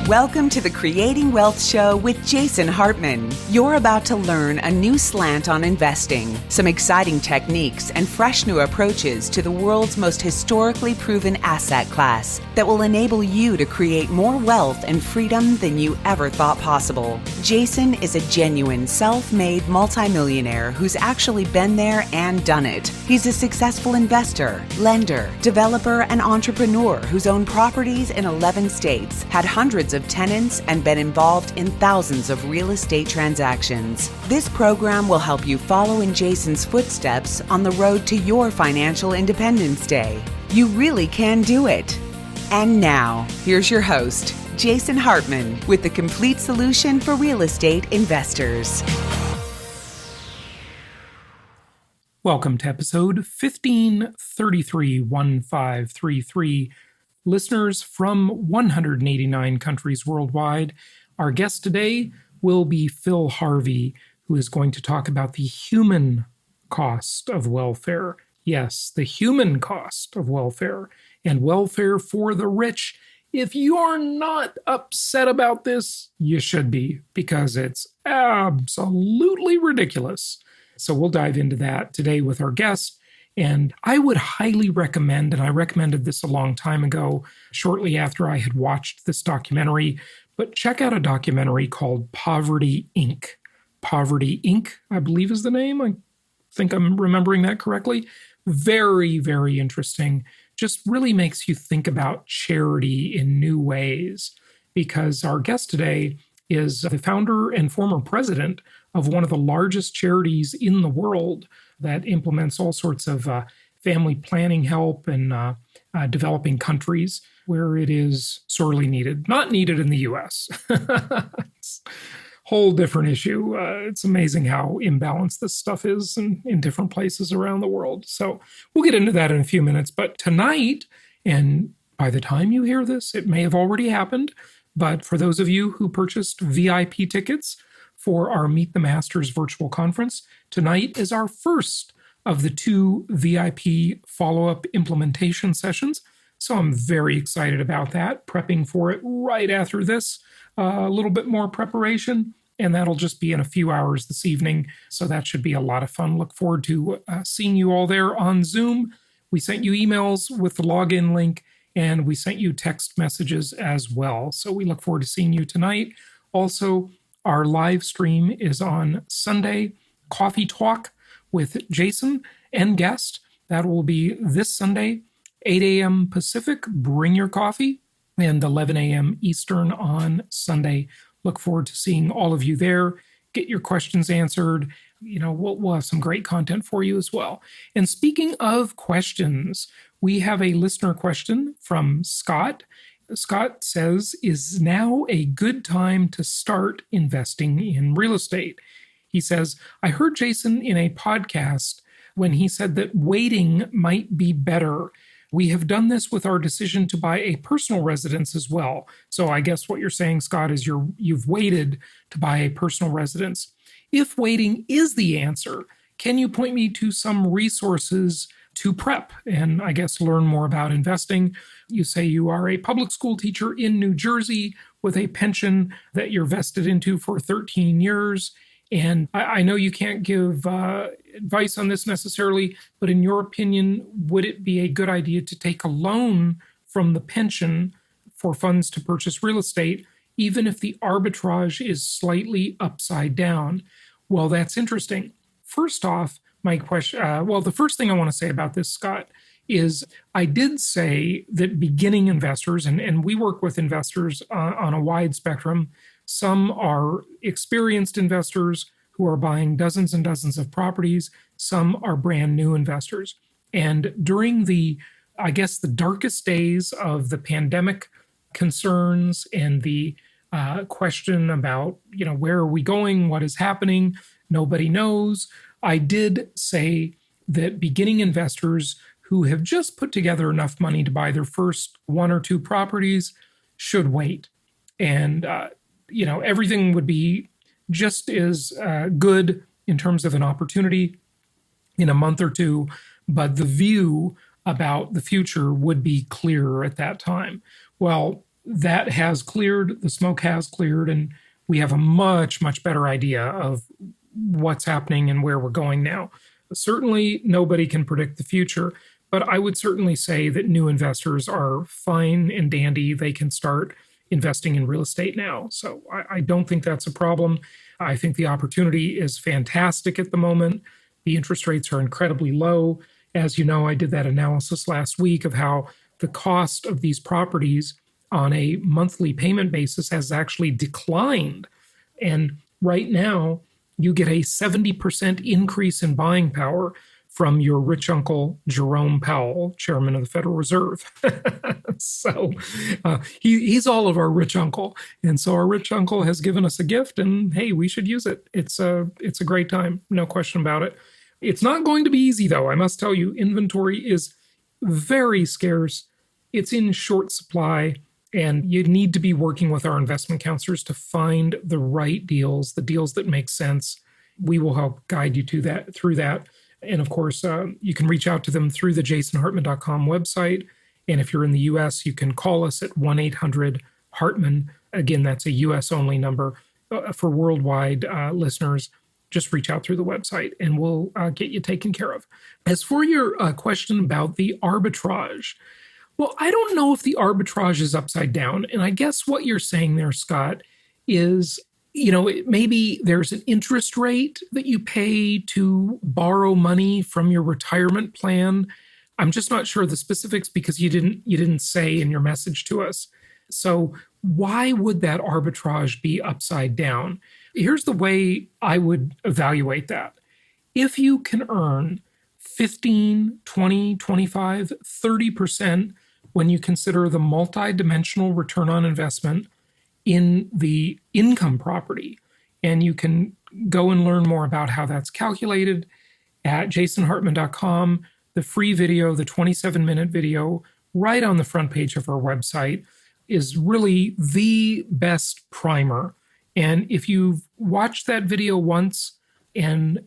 Welcome to the Creating Wealth Show with Jason Hartman. You're about to learn a new slant on investing, some exciting techniques, and fresh new approaches to the world's most historically proven asset class that will enable you to create more wealth and freedom than you ever thought possible. Jason is a genuine self-made multimillionaire who's actually been there and done it. He's a successful investor, lender, developer, and entrepreneur who's owned properties in 11 states, had hundreds of tenants, and been involved in thousands of real estate transactions. This program will help you follow in Jason's footsteps on the road to your financial independence day. You really can do it. And now, here's your host, Jason Hartman, with the complete solution for real estate investors. Welcome to episode 1533. Listeners from 189 countries worldwide. Our guest today will be Phil Harvey, who is going to talk about the human cost of welfare. Yes, the human cost of welfare and welfare for the rich. If you're not upset about this, you should be, because it's absolutely ridiculous. So we'll dive into that today with our guest. And I would highly recommend, and I recommended this a long time ago, shortly after I had watched this documentary, but check out a documentary called Poverty, Inc. Poverty, Inc., I believe is the name. I think I'm remembering that correctly. Very, very interesting. Just really makes you think about charity in new ways, because our guest today is the founder and former president of one of the largest charities in the world that implements all sorts of family planning help in developing countries where it is sorely needed. Not needed in the U.S. It's a whole different issue. It's amazing how imbalanced this stuff is in different places around the world. So we'll get into that in a few minutes. But tonight, and by the time you hear this, it may have already happened, but for those of you who purchased VIP tickets for our Meet the Masters virtual conference, tonight is our first of the 2 VIP follow-up implementation sessions. So I'm very excited about that, prepping for it right after this, a little bit more preparation, and that'll just be in a few hours this evening. So that should be a lot of fun. Look forward to seeing you all there on Zoom. We sent you emails with the login link, and we sent you text messages as well. So we look forward to seeing you tonight. Also, our live stream is on Sunday, Coffee Talk with Jason and guest. That will be this Sunday, 8 a.m. Pacific. Bring your coffee, and 11 a.m. Eastern on Sunday. Look forward to seeing all of you there. Get your questions answered. You know, we'll have some great content for you as well. And speaking of questions, we have a listener question from Scott. Scott says, is now a good time to start investing in real estate? He says, I heard Jason in a podcast when he said that waiting might be better. We have done this with our decision to buy a personal residence as well. So I guess what you're saying, Scott, is you've waited to buy a personal residence. If waiting is the answer, can you point me to some resources to prep and I guess learn more about investing? You say you are a public school teacher in New Jersey with a pension that you're vested into for 13 years. And I know you can't give advice on this necessarily, but in your opinion, would it be a good idea to take a loan from the pension for funds to purchase real estate, even if the arbitrage is slightly upside down? Well, that's interesting. First off, my question, the first thing I want to say about this, Scott, is I did say that beginning investors, and we work with investors on a wide spectrum. Some are experienced investors who are buying dozens and dozens of properties. Some are brand new investors. And during the darkest days of the pandemic concerns and the question about, where are we going? What is happening? Nobody knows. I did say that beginning investors who have just put together enough money to buy their first 1 or 2 properties should wait. And, everything would be just as good in terms of an opportunity in a month or 2, but the view about the future would be clearer at that time. Well, that has cleared, the smoke has cleared, and we have a much, much better idea of what's happening and where we're going now. Certainly, nobody can predict the future, but I would certainly say that new investors are fine and dandy. They can start investing in real estate now. So I don't think that's a problem. I think the opportunity is fantastic at the moment. The interest rates are incredibly low. As you know, I did that analysis last week of how the cost of these properties on a monthly payment basis has actually declined. And right now, you get a 70% increase in buying power from your rich uncle, Jerome Powell, chairman of the Federal Reserve. So he's all of our rich uncle. And so our rich uncle has given us a gift, and hey, we should use it. It's a great time, no question about it. It's not going to be easy, though. I must tell you, inventory is very scarce. It's in short supply, and you need to be working with our investment counselors to find the right deals, the deals that make sense. We will help guide you to through that. And of course, you can reach out to them through the jasonhartman.com website. And if you're in the U.S., you can call us at 1-800-HARTMAN. Again, that's a U.S.-only number. For worldwide listeners, just reach out through the website and we'll get you taken care of. As for your question about the arbitrage, well, I don't know if the arbitrage is upside down. And I guess what you're saying there, Scott, is, maybe there's an interest rate that you pay to borrow money from your retirement plan. I'm just not sure of the specifics because you didn't say in your message to us. So why would that arbitrage be upside down? Here's the way I would evaluate that. If you can earn 15, 20, 25, 30% when you consider the multidimensional return on investment in the income property, and you can go and learn more about how that's calculated at jasonhartman.com, the free video, the 27-minute video, right on the front page of our website is really the best primer. And if you've watched that video once and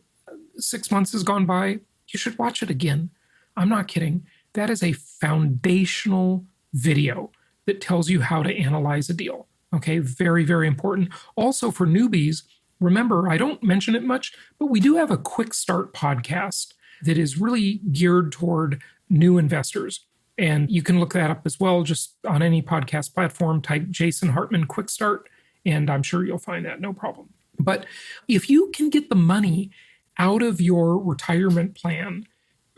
6 months has gone by, you should watch it again. I'm not kidding. That is a foundational video that tells you how to analyze a deal. Okay, very, very important. Also for newbies, remember, I don't mention it much, but we do have a quick start podcast that is really geared toward new investors. And you can look that up as well, just on any podcast platform, type Jason Hartman Quick Start, and I'm sure you'll find that, no problem. But if you can get the money out of your retirement plan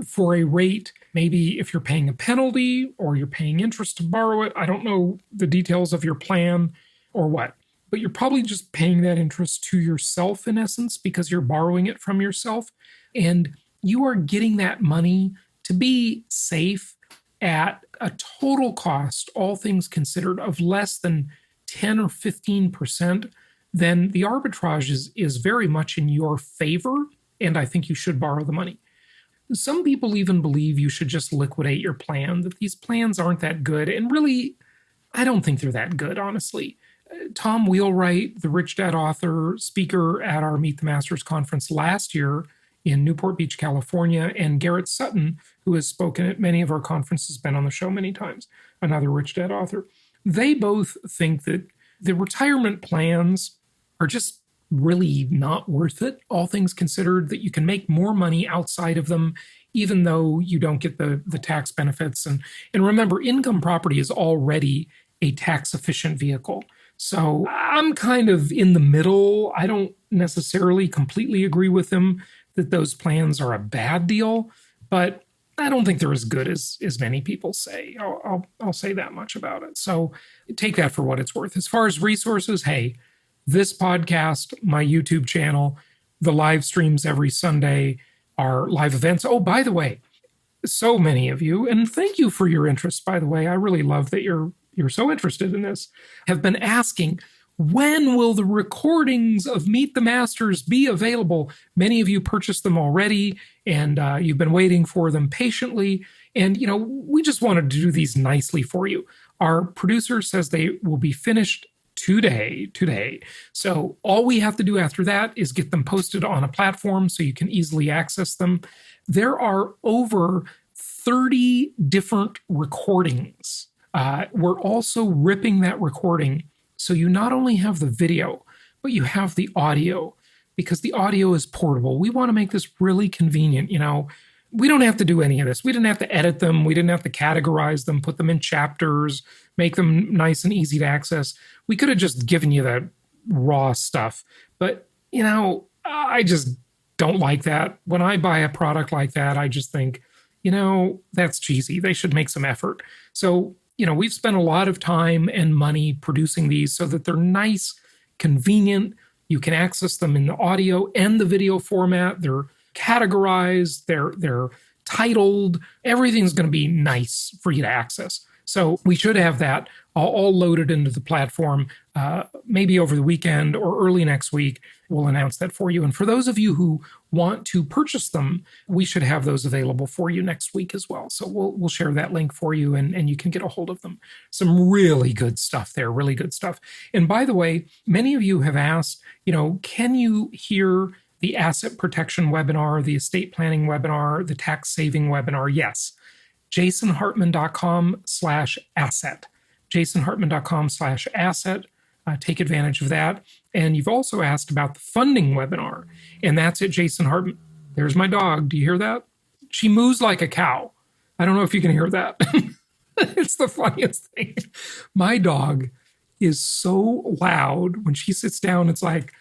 for a rate, maybe if you're paying a penalty or you're paying interest to borrow it, I don't know the details of your plan or what, but you're probably just paying that interest to yourself in essence because you're borrowing it from yourself. And you are getting that money to be safe at a total cost, all things considered, of less than 10 or 15%, then the arbitrage is very much in your favor, and I think you should borrow the money. Some people even believe you should just liquidate your plan, that these plans aren't that good, and really, I don't think they're that good, honestly. Tom Wheelwright, the Rich Dad author, speaker at our Meet the Masters conference last year in Newport Beach, California, and Garrett Sutton, who has spoken at many of our conferences, been on the show many times, another Rich Dad author. They both think that the retirement plans are just really not worth it, all things considered, that you can make more money outside of them, even though you don't get the tax benefits. And remember, income property is already a tax-efficient vehicle. So I'm kind of in the middle. I don't necessarily completely agree with them that those plans are a bad deal, but I don't think they're as good as many people say. I'll say that much about it. So take that for what it's worth. As far as resources, hey, this podcast, my YouTube channel, the live streams every Sunday, our live events. Oh, by the way, so many of you, and thank you for your interest, by the way. I really love that you're so interested in this, have been asking, when will the recordings of Meet the Masters be available? Many of you purchased them already, and you've been waiting for them patiently. And, we just wanted to do these nicely for you. Our producer says they will be finished today. So all we have to do after that is get them posted on a platform so you can easily access them. There are over 30 different recordings We're also ripping that recording. So you not only have the video, but you have the audio, because the audio is portable. We want to make this really convenient. We don't have to do any of this. We didn't have to edit them. We didn't have to categorize them, put them in chapters, make them nice and easy to access. We could have just given you the raw stuff. But, I just don't like that. When I buy a product like that, I just think, that's cheesy. They should make some effort. So, we've spent a lot of time and money producing these so that they're nice, convenient. You can access them in the audio and the video format. They're categorized, they're titled. Everything's going to be nice for you to access. So we should have that all loaded into the platform, maybe over the weekend or early next week. We'll announce that for you. And for those of you who want to purchase them, we should have those available for you next week as well. So we'll share that link for you, and you can get a hold of them. Some really good stuff there, really good stuff. And by the way, many of you have asked, can you hear the asset protection webinar, the estate planning webinar, the tax saving webinar? Yes. jasonhartman.com/asset. jasonhartman.com/asset. Take advantage of that. And you've also asked about the funding webinar, and that's at Jason Hartman. There's my dog. Do you hear that? She moos like a cow. I don't know if you can hear that. It's the funniest thing. My dog is so loud when she sits down. It's like,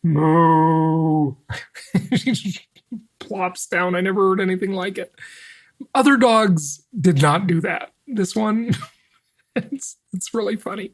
moo. She just plops down. I never heard anything like it. Other dogs did not do that. This one, it's really funny.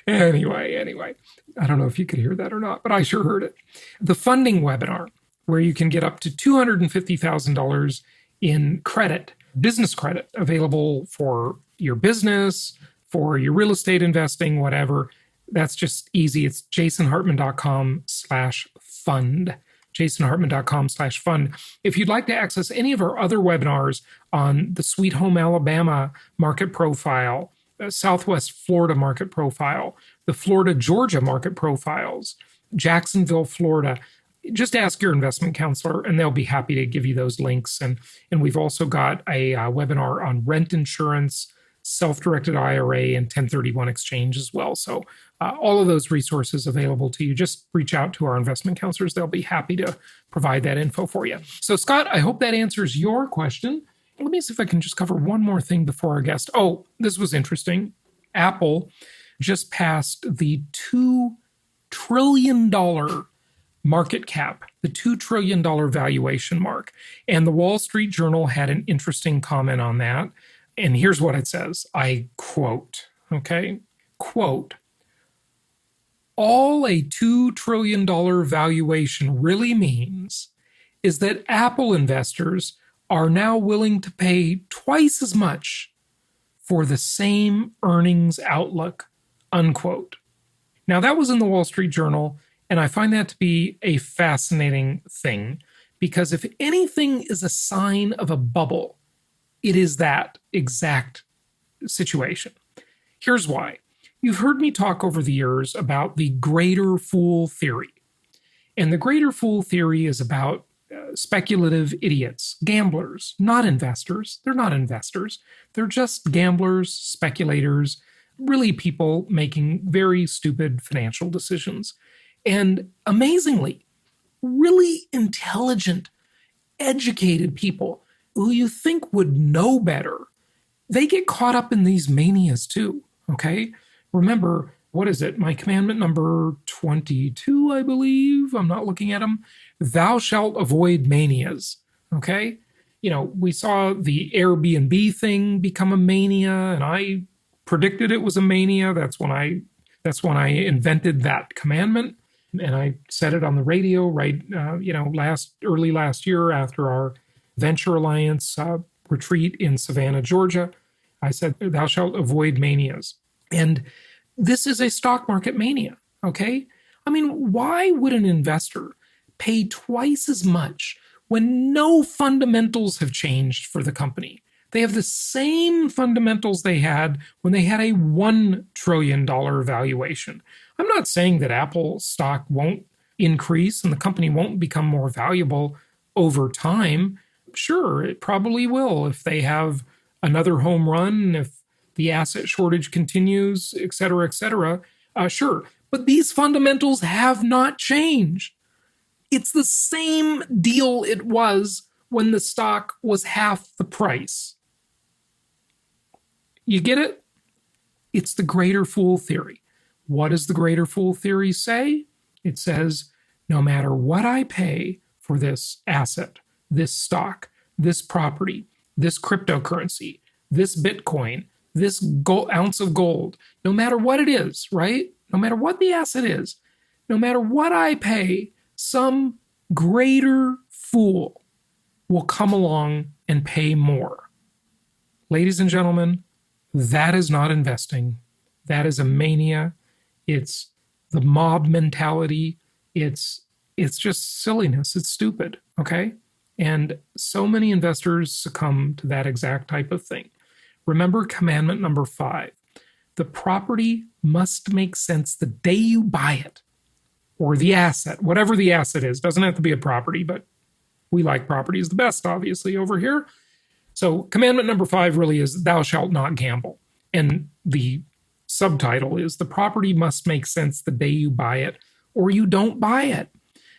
Anyway, I don't know if you could hear that or not, but I sure heard it. The funding webinar, where you can get up to $250,000 in credit, business credit, available for your business, for your real estate investing, whatever. That's just easy. It's jasonhartman.com/fund. jasonhartman.com/fund. If you'd like to access any of our other webinars on the Sweet Home Alabama market profile, Southwest Florida market profile, the Florida Georgia market profiles, Jacksonville, Florida, just ask your investment counselor and they'll be happy to give you those links. And we've also got a webinar on rent insurance, self-directed IRA, and 1031 exchange as well. So all of those resources available to you. Just reach out to our investment counselors. They'll be happy to provide that info for you. So Scott, I hope that answers your question. Let me see if I can just cover one more thing before our guest. Oh, this was interesting. Apple just passed the $2 trillion market cap, the $2 trillion valuation mark. And the Wall Street Journal had an interesting comment on that. And here's what it says. I quote, okay? Quote, all a $2 trillion valuation really means is that Apple investors are now willing to pay twice as much for the same earnings outlook, unquote. Now, that was in the Wall Street Journal, and I find that to be a fascinating thing, because if anything is a sign of a bubble, it is that exact situation. Here's why. You've heard me talk over the years about the greater fool theory. And the greater fool theory is about speculative idiots, gamblers, not investors. They're not investors. They're just gamblers, speculators, really people making very stupid financial decisions. And amazingly, really intelligent, educated people who you think would know better, they get caught up in these manias too, okay? Remember, what is it? My commandment number 22, I believe. I'm not looking at them. Thou shalt avoid manias, okay? We saw the Airbnb thing become a mania, and I predicted it was a mania. That's when I invented that commandment, and I said it on the radio early last year after our Venture Alliance retreat in Savannah, Georgia. I said, thou shalt avoid manias. And this is a stock market mania, okay? I mean, why would an investor pay twice as much when no fundamentals have changed for the company? They have the same fundamentals they had when they had a $1 trillion valuation. I'm not saying that Apple stock won't increase and the company won't become more valuable over time. Sure, it probably will if they have another home run, if the asset shortage continues, et cetera, sure. But these fundamentals have not changed. It's the same deal it was when the stock was half the price. You get it? It's the greater fool theory. What does the greater fool theory say? It says, no matter what I pay for this asset, this stock, this property, this cryptocurrency, this Bitcoin, this ounce of gold, no matter what it is, right? No matter what the asset is, no matter what I pay, some greater fool will come along and pay more. Ladies and gentlemen, that is not investing. That is a mania. It's the mob mentality. It's just silliness. It's stupid, okay? And so many investors succumb to that exact type of thing. Remember commandment number 5. The property must make sense the day you buy it, or the asset, whatever the asset is. Doesn't have to be a property, but we like properties the best, obviously, over here. So commandment number 5 really is thou shalt not gamble. And the subtitle is the property must make sense the day you buy it, or you don't buy it.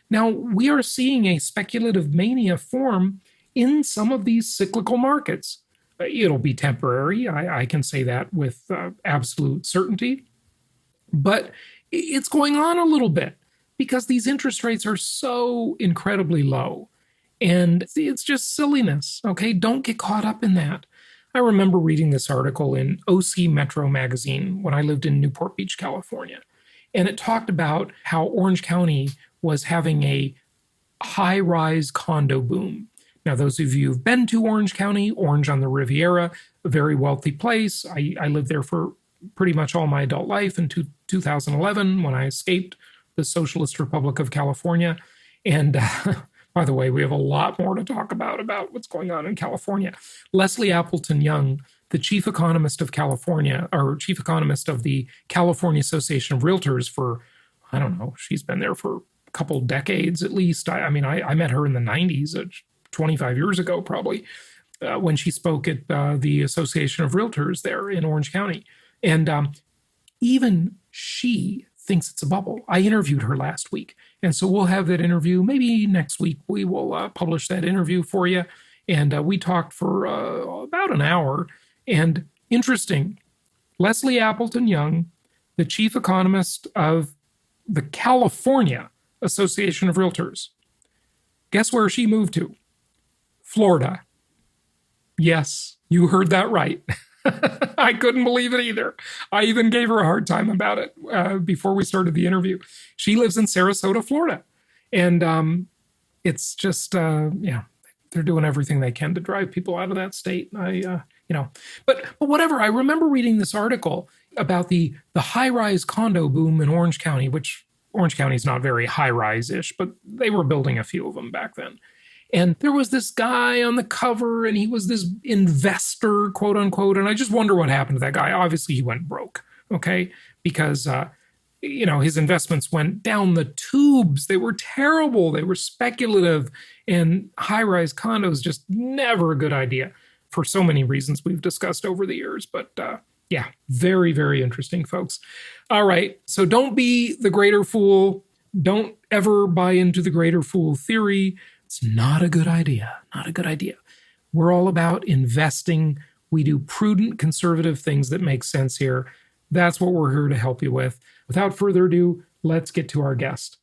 Now, we are seeing a speculative mania form in some of these cyclical markets. It'll be temporary. I can say that with absolute certainty. But it's going on a little bit because these interest rates are so incredibly low. And it's just silliness, okay? Don't get caught up in that. I remember reading this article in OC Metro magazine when I lived in Newport Beach, California. And it talked about how Orange County was having a high-rise condo boom. Now, those of you who've been to Orange County, Orange on the Riviera, a very wealthy place. I lived there for pretty much all my adult life until 2011 when I escaped the Socialist Republic of California. And by the way, we have a lot more to talk about what's going on in California. Leslie Appleton Young, the chief economist of California, or chief economist of the California Association of Realtors for, I don't know, she's been there for a couple decades at least. I met her in the 90s, 25 years ago probably, when she spoke at the Association of Realtors there in Orange County. And even she thinks it's a bubble. I interviewed her last week. And so we'll have that interview. Maybe next week we will publish that interview for you. And we talked for about an hour. And interesting, Leslie Appleton Young, the chief economist of the California Association of Realtors. Guess where she moved to? Florida. Yes, you heard that right. I couldn't believe it either. I even gave her a hard time about it before we started the interview. She lives in Sarasota, Florida. And it's just, they're doing everything they can to drive people out of that state. But whatever. I remember reading this article about the high-rise condo boom in Orange County, which Orange County is not very high-rise-ish, but they were building a few of them back then. And there was this guy on the cover, and he was this investor, quote unquote. And I just wonder what happened to that guy. Obviously, he went broke, okay? Because, his investments went down the tubes. They were terrible. They were speculative. And high-rise condos, just never a good idea for so many reasons we've discussed over the years. But very, very interesting, folks. All right. So don't be the greater fool. Don't ever buy into the greater fool theory. It's not a good idea. Not a good idea. We're all about investing. We do prudent, conservative things that make sense here. That's what we're here to help you with. Without further ado, let's get to our guest.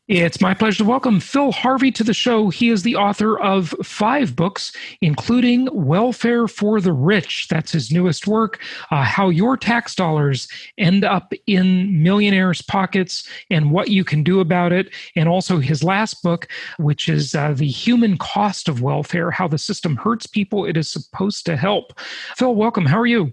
It's my pleasure to welcome Phil Harvey to the show. He is the author of 5 books, including Welfare for the Rich. That's his newest work, How Your Tax Dollars End Up in Millionaires' Pockets and What You Can Do About It. And also his last book, which is The Human Cost of Welfare, How the System Hurts People It Is Supposed to Help. Phil, welcome. How are you?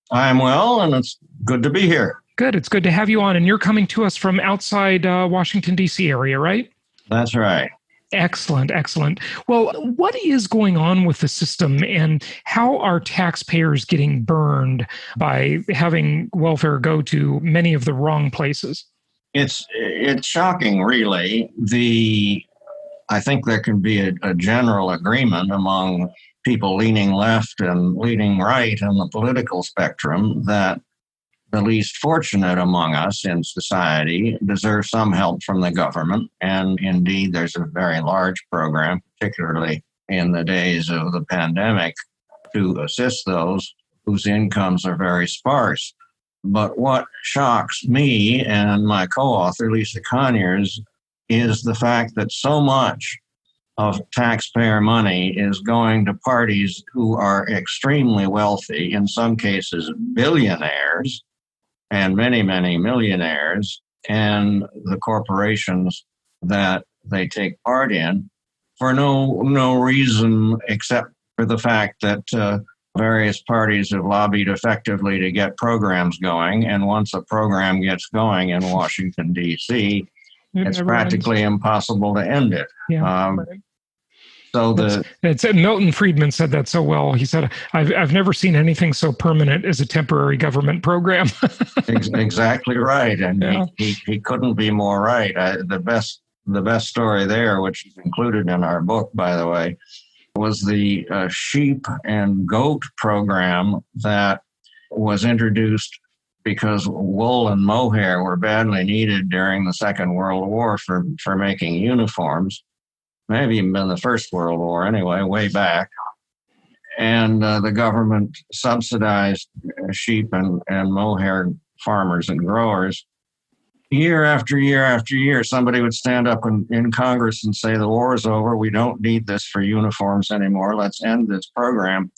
I'm well, and it's good to be here. Good. It's good to have you on. And you're coming to us from outside Washington, D.C. area, right? That's right. Excellent. Excellent. Well, what is going on with the system and how are taxpayers getting burned by having welfare go to many of the wrong places? It's shocking, really. I think there can be a general agreement among people leaning left and leaning right on the political spectrum that the least fortunate among us in society deserve some help from the government. And indeed, there's a very large program, particularly in the days of the pandemic, to assist those whose incomes are very sparse. But what shocks me and my co-author, Lisa Conyers, is the fact that so much of taxpayer money is going to parties who are extremely wealthy, in some cases billionaires, and many, many millionaires, and the corporations that they take part in for no reason except for the fact that various parties have lobbied effectively to get programs going. And once a program gets going in Washington, D.C., it's practically impossible to end it. Yeah, So Milton Friedman said that so well. He said, I've never seen anything so permanent as a temporary government program. Exactly right. And yeah. he couldn't be more right. The best story there, which is included in our book, by the way, was the sheep and goat program that was introduced because wool and mohair were badly needed during the Second World War for making uniforms. Maybe even in the First World War anyway, way back. And the government subsidized sheep and mohair farmers and growers. Year after year after year, somebody would stand up in Congress and say, the war is over. We don't need this for uniforms anymore. Let's end this program.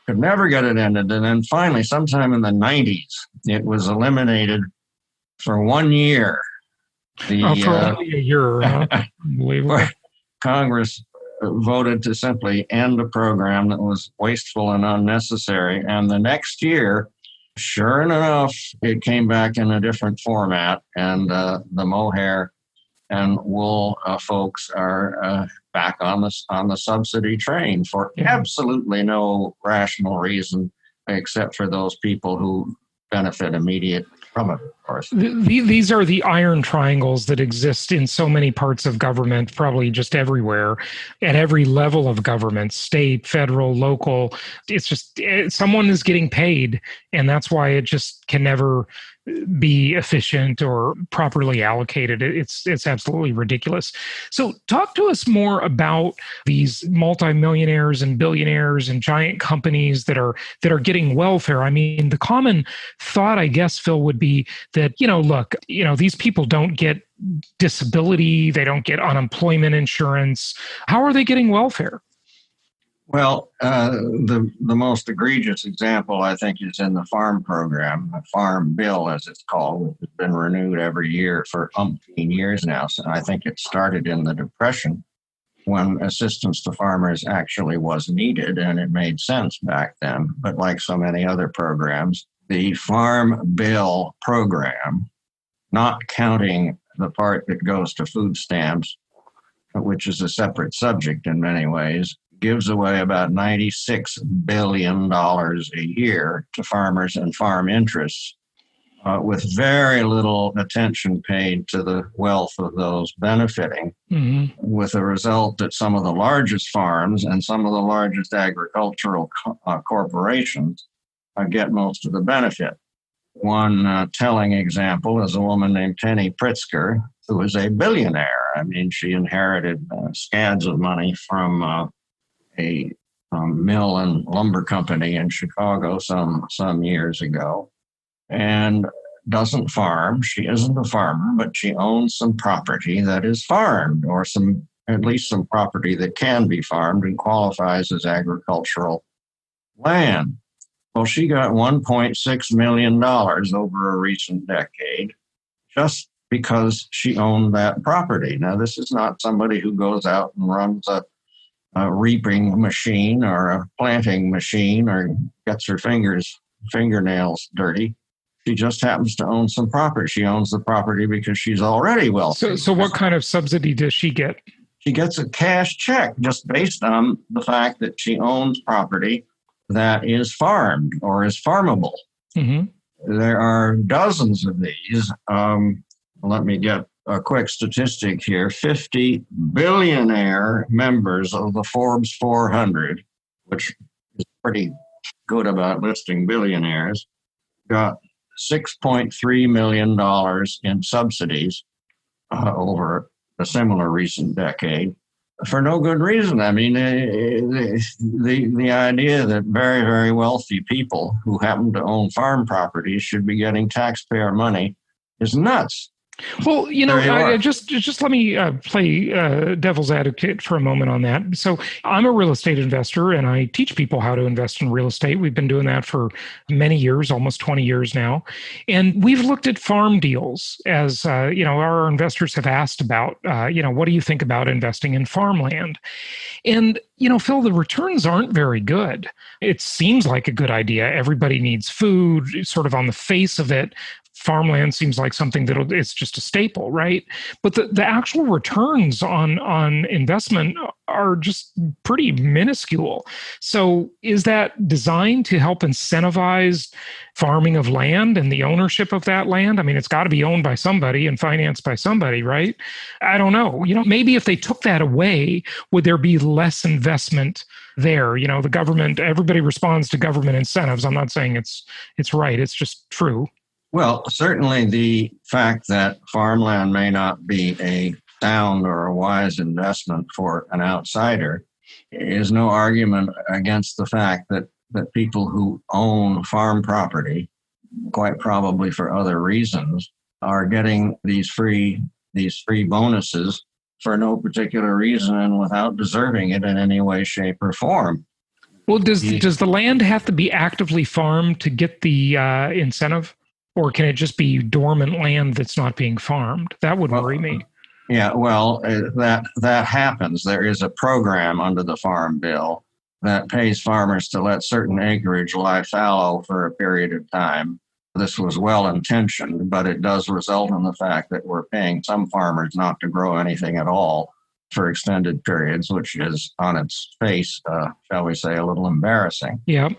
Could never get it ended. And then finally, sometime in the 90s, it was eliminated for 1 year. For only a year, huh? Unbelievable. Congress voted to simply end a program that was wasteful and unnecessary. And the next year, sure enough, it came back in a different format. And the mohair and wool folks are back on the subsidy train for absolutely no rational reason, except for those people who benefit immediately from it, of course. These are the iron triangles that exist in so many parts of government, probably just everywhere, at every level of government, state, federal, local. It's just someone is getting paid, and that's why it just can never be efficient or properly allocated. It's absolutely ridiculous. So talk to us more about these multimillionaires and billionaires and giant companies that are getting welfare. I mean, the common thought, I guess, Phil, would be that, look, these people don't get disability, they don't get unemployment insurance. How are they getting welfare? Well, the most egregious example, I think, is in the farm program, the farm bill, as it's called, which has been renewed every year for umpteen years now. So I think it started in the Depression when assistance to farmers actually was needed, and it made sense back then. But like so many other programs, the farm bill program, not counting the part that goes to food stamps, which is a separate subject in many ways, gives away about $96 billion a year to farmers and farm interests, with very little attention paid to the wealth of those benefiting, with the result that some of the largest farms and some of the largest agricultural corporations get most of the benefit. One telling example is a woman named Penny Pritzker, who is a billionaire. I mean, she inherited scads of money from a mill and lumber company in Chicago some years ago, and doesn't farm. She isn't a farmer, but she owns some property that is farmed, or at least some property that can be farmed and qualifies as agricultural land. Well, she got $1.6 million over a recent decade just because she owned that property. Now, this is not somebody who goes out and runs a reaping machine or a planting machine or gets her fingernails dirty. She just happens to own some property. She owns the property because she's already wealthy. So what kind of subsidy does she get? She gets a cash check just based on the fact that she owns property that is farmed or is farmable. There are dozens of these. Let me get a quick statistic here. 50 billionaire members of the Forbes 400, which is pretty good about listing billionaires, got $6.3 million in subsidies over a similar recent decade for no good reason. I mean, the idea that very, very wealthy people who happen to own farm properties should be getting taxpayer money is nuts. Well, just let me play devil's advocate for a moment on that. So I'm a real estate investor and I teach people how to invest in real estate. We've been doing that for many years, almost 20 years now. And we've looked at farm deals as, our investors have asked about, what do you think about investing in farmland? And, Phil, the returns aren't very good. It seems like a good idea. Everybody needs food, sort of on the face of it. Farmland seems like something it's just a staple, right? But the actual returns on investment are just pretty minuscule. So is that designed to help incentivize farming of land and the ownership of that land? I mean, it's got to be owned by somebody and financed by somebody, right? I don't know. Maybe if they took that away, would there be less investment there? The government, everybody responds to government incentives. I'm not saying it's right. It's just true. Well, certainly the fact that farmland may not be a sound or a wise investment for an outsider is no argument against the fact that people who own farm property, quite probably for other reasons, are getting these free bonuses for no particular reason and without deserving it in any way, shape, or form. Well, does the land have to be actively farmed to get the incentive? Or can it just be dormant land that's not being farmed? That would worry me. Yeah, well, that happens. There is a program under the Farm Bill that pays farmers to let certain acreage lie fallow for a period of time. This was well-intentioned, but it does result in the fact that we're paying some farmers not to grow anything at all for extended periods, which is on its face, shall we say, a little embarrassing. Yeah.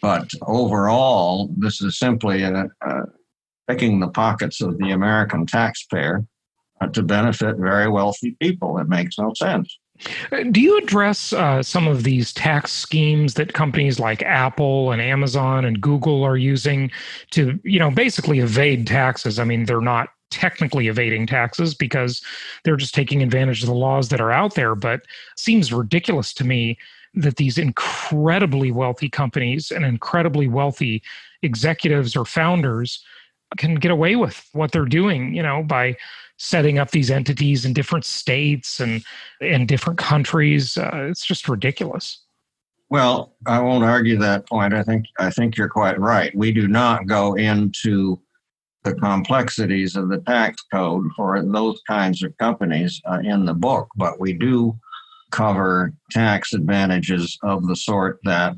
But overall, this is simply picking the pockets of the American taxpayer to benefit very wealthy people. It makes no sense. Do you address some of these tax schemes that companies like Apple and Amazon and Google are using to, basically evade taxes? I mean, they're not technically evading taxes because they're just taking advantage of the laws that are out there, but it seems ridiculous to me that these incredibly wealthy companies and incredibly wealthy executives or founders can get away with what they're doing, by setting up these entities in different states and in different countries. It's just ridiculous. Well, I won't argue that point. I think you're quite right. We do not go into the complexities of the tax code for those kinds of companies in the book, but we do cover tax advantages of the sort that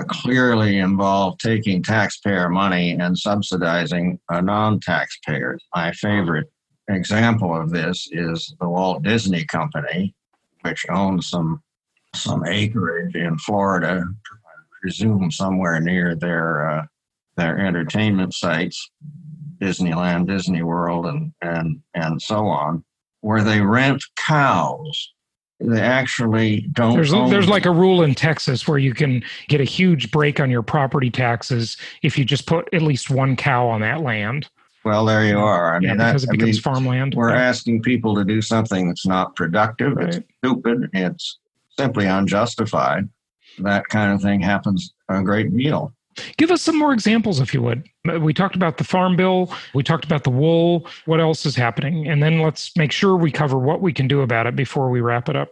clearly involve taking taxpayer money and subsidizing non-taxpayers. My favorite example of this is the Walt Disney Company, which owns some acreage in Florida, I presume somewhere near their entertainment sites, Disneyland, Disney World, and so on, where they rent cows. They actually don't. There's like a rule in Texas where you can get a huge break on your property taxes if you just put at least one cow on that land. Well, there you are. Because it becomes farmland. We're asking people to do something that's not productive. Right. It's stupid. It's simply unjustified. That kind of thing happens a great deal. Give us some more examples, if you would. We talked about the Farm Bill. We talked about the wool. What else is happening? And then let's make sure we cover what we can do about it before we wrap it up.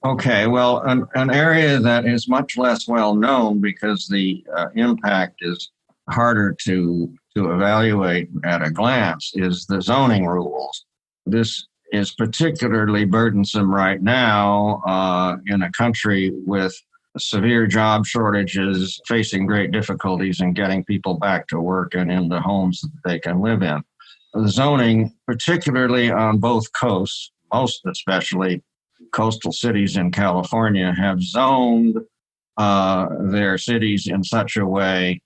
Okay. Well, an area that is much less well known because the impact is harder to evaluate at a glance is the zoning rules. This is particularly burdensome right now in a country with severe job shortages, facing great difficulties in getting people back to work and into homes that they can live in. The zoning, particularly on both coasts, most especially coastal cities in California, have zoned their cities in such a way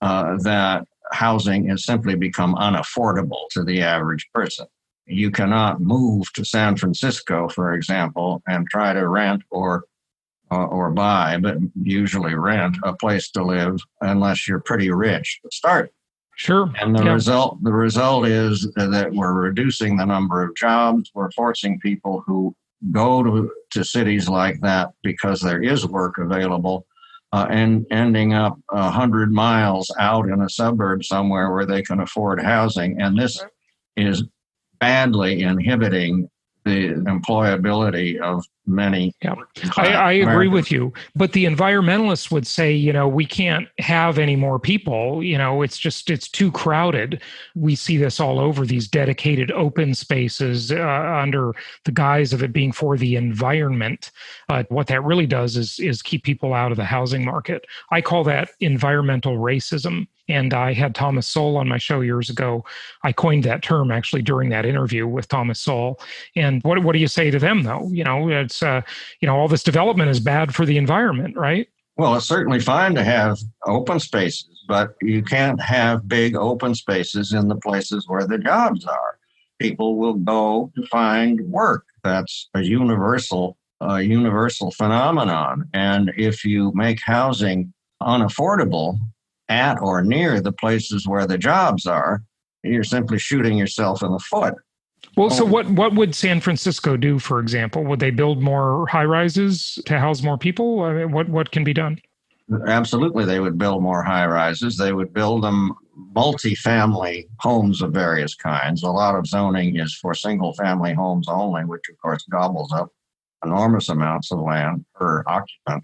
that housing has simply become unaffordable to the average person. You cannot move to San Francisco, for example, and try to rent or buy, but usually rent a place to live unless you're pretty rich to start. Sure. And the result is that we're reducing the number of jobs. We're forcing people who go to cities like that because there is work available, and ending up 100 miles out in a suburb somewhere where they can afford housing. And this is badly inhibiting the employability of many. Yeah, I agree with you. But the environmentalists would say, we can't have any more people. It's too crowded. We see this all over, these dedicated open spaces under the guise of it being for the environment. But what that really does is keep people out of the housing market. I call that environmental racism. And I had Thomas Sowell on my show years ago. I coined that term actually during that interview with Thomas Sowell. And what do you say to them, though? It's all this development is bad for the environment, right? Well, it's certainly fine to have open spaces, but you can't have big open spaces in the places where the jobs are. People will go to find work. That's a universal phenomenon. And if you make housing unaffordable at or near the places where the jobs are, you're simply shooting yourself in the foot. Well, so what would San Francisco do, for example? Would they build more high-rises to house more people? I mean, what can be done? Absolutely, they would build more high-rises. They would build them multi-family homes of various kinds. A lot of zoning is for single-family homes only, which, of course, gobbles up enormous amounts of land per occupant.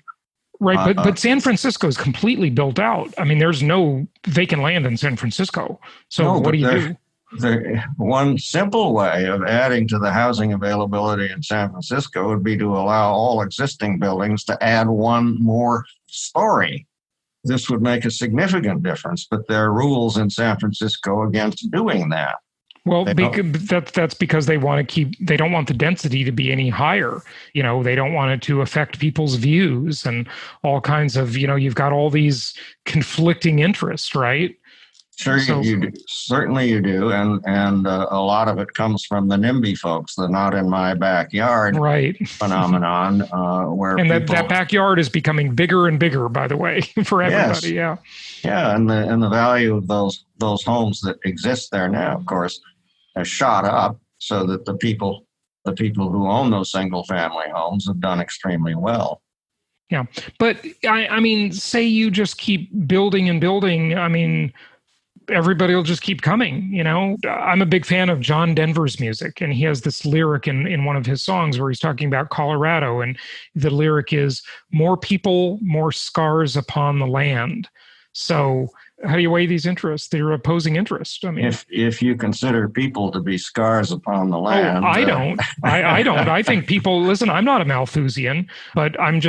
Right, but San Francisco is completely built out. I mean, there's no vacant land in San Francisco. So what do you do? One simple way of adding to the housing availability in San Francisco would be to allow all existing buildings to add one more story. This would make a significant difference, but there are rules in San Francisco against doing that. Well, that's because they don't want the density to be any higher. They don't want it to affect people's views and all kinds of, you've got all these conflicting interests, right? Sure, you do. Certainly you do. And a lot of it comes from the NIMBY folks, the not in my backyard phenomenon. That backyard is becoming bigger and bigger, by the way, for everybody. Yes. Yeah, and the value of those homes that exist there now, of course, has shot up so that the people who own those single family homes have done extremely well. Yeah. But I mean, say you just keep building and building. I mean, everybody will just keep coming. I'm a big fan of John Denver's music, and he has this lyric in one of his songs where he's talking about Colorado. And the lyric is, more people, more scars upon the land. So how do you weigh these interests? They're opposing interests. I mean, if you consider people to be scars upon the land, I don't. I don't. I think people. Listen, I'm not a Malthusian, but I'm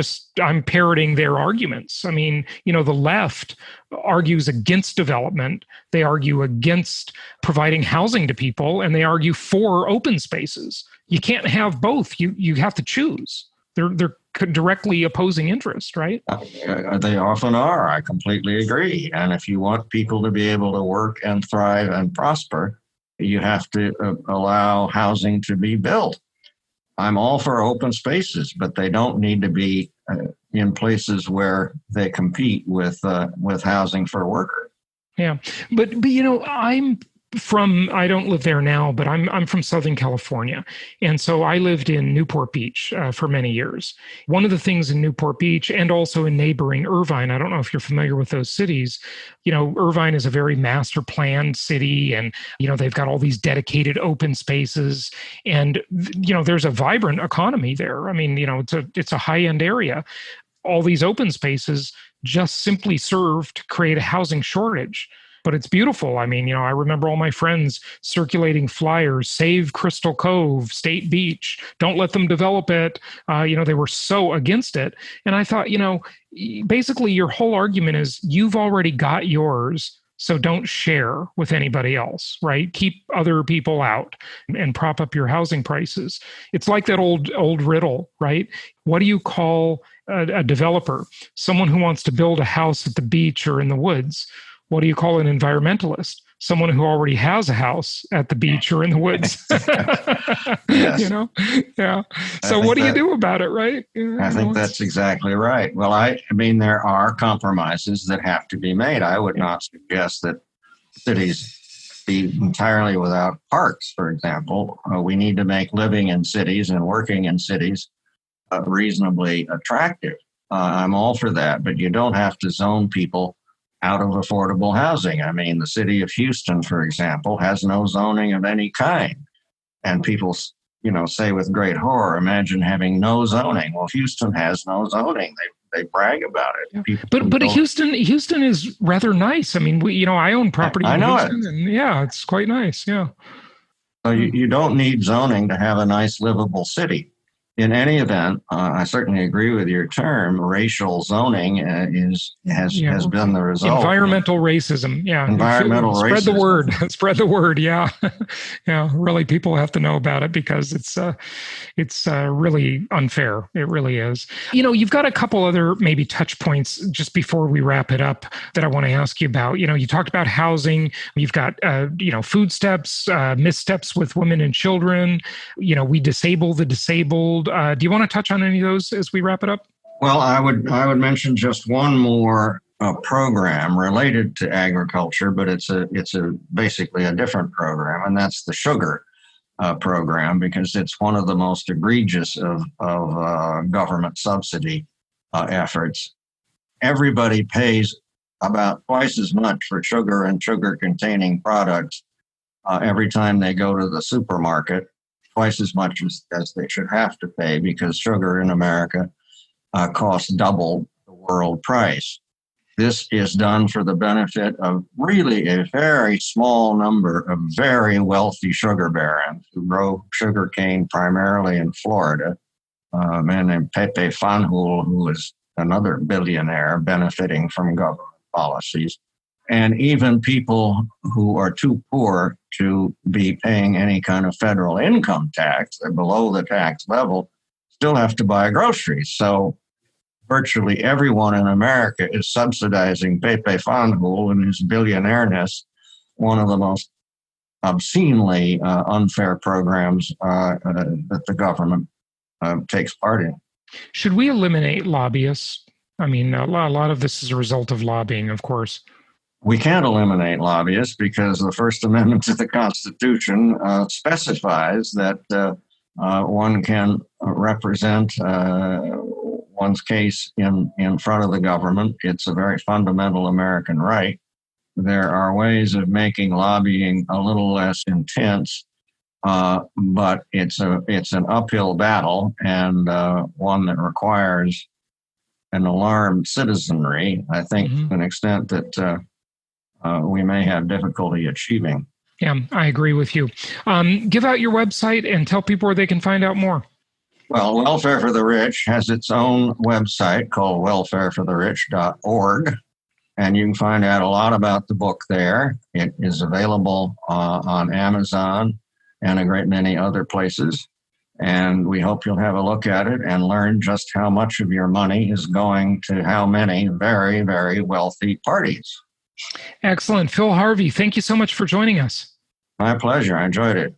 parroting their arguments. I mean, the left argues against development. They argue against providing housing to people, and they argue for open spaces. You can't have both. You have to choose. They're directly opposing interests, right? They often are. I completely agree. And if you want people to be able to work and thrive and prosper, you have to allow housing to be built. I'm all for open spaces, but they don't need to be in places where they compete with housing for workers. Yeah, but I don't live there now, but I'm from Southern California. And so I lived in Newport Beach for many years. One of the things in Newport Beach and also in neighboring Irvine, I don't know if you're familiar with those cities, Irvine is a very master planned city, and, they've got all these dedicated open spaces, and, there's a vibrant economy there. I mean, it's a high-end area. All these open spaces just simply serve to create a housing shortage. But it's beautiful. I mean, I remember all my friends circulating flyers, save Crystal Cove, State Beach, don't let them develop it. They were so against it. And I thought, basically your whole argument is you've already got yours, so don't share with anybody else, right? Keep other people out and prop up your housing prices. It's like that old riddle, right? What do you call a developer? Someone who wants to build a house at the beach or in the woods. What do you call an environmentalist? someone who already has a house at the beach or in the woods. Yes. You know? Yeah. So what do you do about it, right? I think that's exactly right. Well, I mean, there are compromises that have to be made. I would not suggest that cities be entirely without parks, for example. We need to make living in cities and working in cities reasonably attractive. I'm all for that, but you don't have to zone people out of affordable housing. I mean, the city of Houston, for example, has no zoning of any kind. And people, say with great horror, imagine having no zoning. Well, Houston has no zoning. They brag about it. Yeah. But Houston is rather nice. I mean, I own property in Houston, and yeah, it's quite nice. Yeah. So you don't need zoning to have a nice, livable city. In any event, I certainly agree with your term. Racial zoning has been the result. Environmental racism. Yeah. Environmental racism. Spread the word. Spread the word. Yeah. Yeah. Really, people have to know about it because it's really unfair. It really is. You've got a couple other maybe touch points just before we wrap it up that I want to ask you about. You talked about housing. You've got food steps, missteps with women and children. We disable the disabled. Do you want to touch on any of those as we wrap it up? Well, I would mention just one more program related to agriculture, but it's basically a different program, and that's the sugar program, because it's one of the most egregious of government subsidy efforts. Everybody pays about twice as much for sugar and sugar-containing products every time they go to the supermarket. Twice as much as they should have to pay, because sugar in America costs double the world price. This is done for the benefit of really a very small number of very wealthy sugar barons who grow sugarcane primarily in Florida. A man named Pepe Fanjul, who is another billionaire benefiting from government policies. And even people who are too poor to be paying any kind of federal income tax, they're below the tax level, still have to buy groceries. So virtually everyone in America is subsidizing Pepe Fanjul and his billionaireness, one of the most obscenely unfair programs that the government takes part in. Should we eliminate lobbyists? I mean, a lot of this is a result of lobbying, of course. We can't eliminate lobbyists because the First Amendment to the Constitution specifies that one can represent one's case in front of the government. It's a very fundamental American right. There are ways of making lobbying a little less intense, but it's an uphill battle, and one that requires an alarmed citizenry, I think, to an extent that we may have difficulty achieving. Yeah, I agree with you. Give out your website and tell people where they can find out more. Well, Welfare for the Rich has its own website called welfarefortherich.org, and you can find out a lot about the book there. It is available on Amazon and a great many other places, and we hope you'll have a look at it and learn just how much of your money is going to how many very, very wealthy parties. Excellent. Phil Harvey, thank you so much for joining us. My pleasure. I enjoyed it.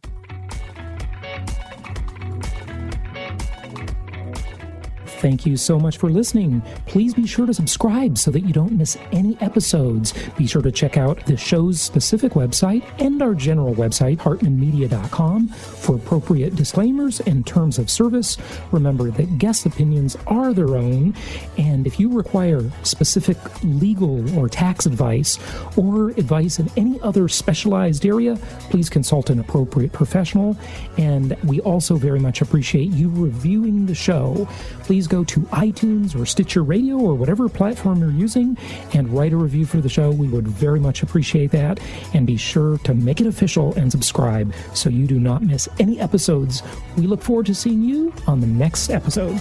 Thank you so much for listening. Please be sure to subscribe so that you don't miss any episodes. Be sure to check out the show's specific website and our general website, hartmanmedia.com, for appropriate disclaimers and terms of service. Remember that guest opinions are their own, and if you require specific legal or tax advice or advice in any other specialized area, please consult an appropriate professional. And we also very much appreciate you reviewing the show. Please go to iTunes or Stitcher Radio or whatever platform you're using and write a review for the show. We would very much appreciate that. And be sure to make it official and subscribe so you do not miss any episodes. We look forward to seeing you on the next episode.